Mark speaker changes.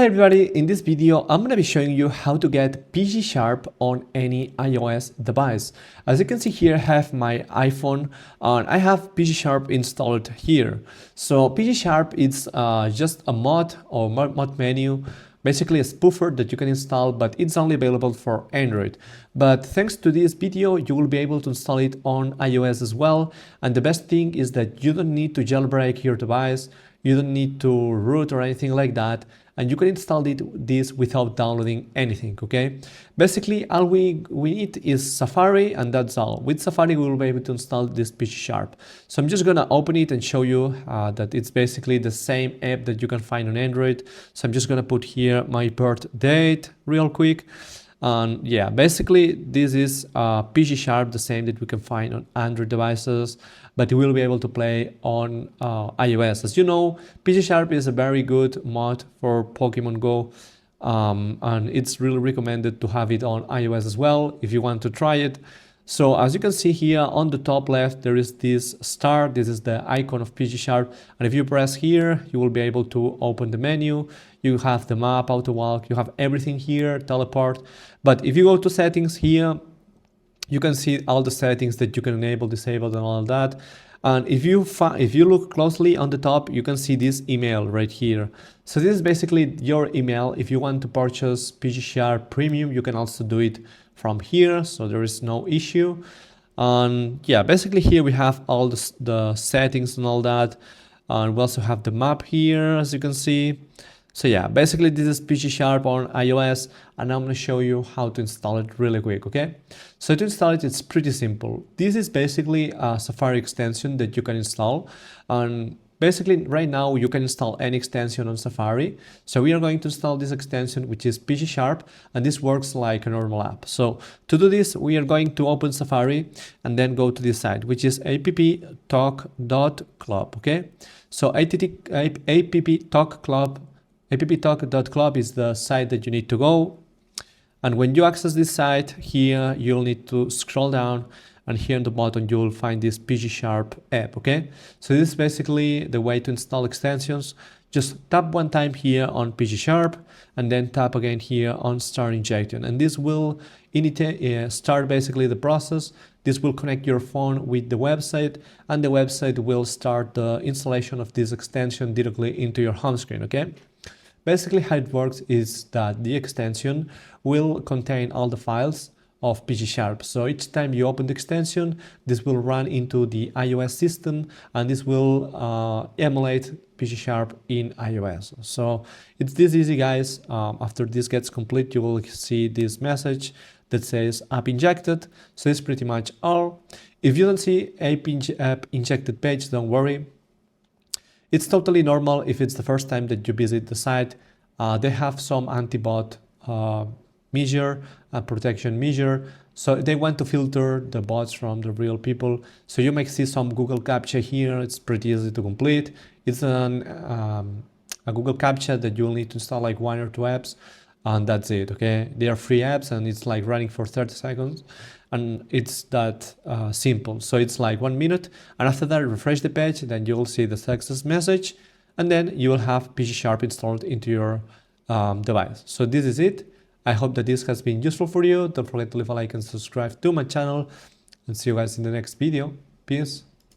Speaker 1: Hi everybody, in this video I'm going to be showing you how to get PGSharp on any iOS device. As you can see here, I have my iPhone and I have PGSharp installed here. So PGSharp is just a mod or mod menu, basically a spoofer that you can install, but it's only available for Android. But thanks to this video, you will be able to install it on iOS as well. And the best thing is that you don't need to jailbreak your device. You don't need to root or anything like that, and you can install this without downloading anything, okay? Basically, all we need is Safari, and that's all. With Safari, we will be able to install this PGSharp. So I'm just gonna open it and show you that it's basically the same app that you can find on Android. So I'm just gonna put here my birth date real quick. And yeah, basically this is PGSharp, the same that we can find on Android devices, but you will be able to play on iOS. As you know, PGSharp is a very good mod for Pokémon GO, and it's really recommended to have it on iOS as well if you want to try it. So as you can see here on the top left, there is this star. This is the icon of PGSharp. And if you press here, you will be able to open the menu. You have the map, how to walk, you have everything here, teleport. But if you go to settings here, you can see all the settings that you can enable, disable, and all of that. And if you look closely on the top, you can see this email right here. So this is basically your email. If you want to purchase PGSharp Premium, you can also do it from here, so there is no issue. And yeah, basically here we have all the settings and all that. And we also have the map here, as you can see. So yeah, basically this is PGSharp on iOS, and I'm going to show you how to install it really quick, okay? So to install it, it's pretty simple. This is basically a Safari extension that you can install, and basically right now you can install any extension on Safari. So we are going to install this extension, which is PGSharp, and this works like a normal app. So to do this, we are going to open Safari and then go to this site, which is apptalk.club, okay? So apptalk.club is the site that you need to go. And when you access this site here, you'll need to scroll down, and here on the bottom you will find this PGSharp app, okay? So this is basically the way to install extensions. Just tap one time here on PGSharp and then tap again here on Start Injection, and this will start basically the process. This will connect your phone with the website, and the website will start the installation of this extension directly into your home screen, okay? Basically how it works is that the extension will contain all the files of PGSharp. So each time you open the extension, this will run into the iOS system, and this will emulate PGSharp in iOS. So it's this easy, guys. After this gets complete, you will see this message that says app injected. So it's pretty much all. If you don't see app injected page, don't worry. It's totally normal if it's the first time that you visit the site. They have some anti-bot measure, protection measure. So they want to filter the bots from the real people. So you might see some Google CAPTCHA here. It's pretty easy to complete. It's a Google CAPTCHA that you'll need to install like 1 or 2 apps, and that's it, okay? They are free apps, and it's like running for 30 seconds. And it's that simple. So it's like 1 minute, and after that refresh the page, then you will see the success message, and then you will have PGSharp installed into your device. So this is it. I hope that this has been useful for you. Don't forget to leave a like and subscribe to my channel, and see you guys in the next video. Peace.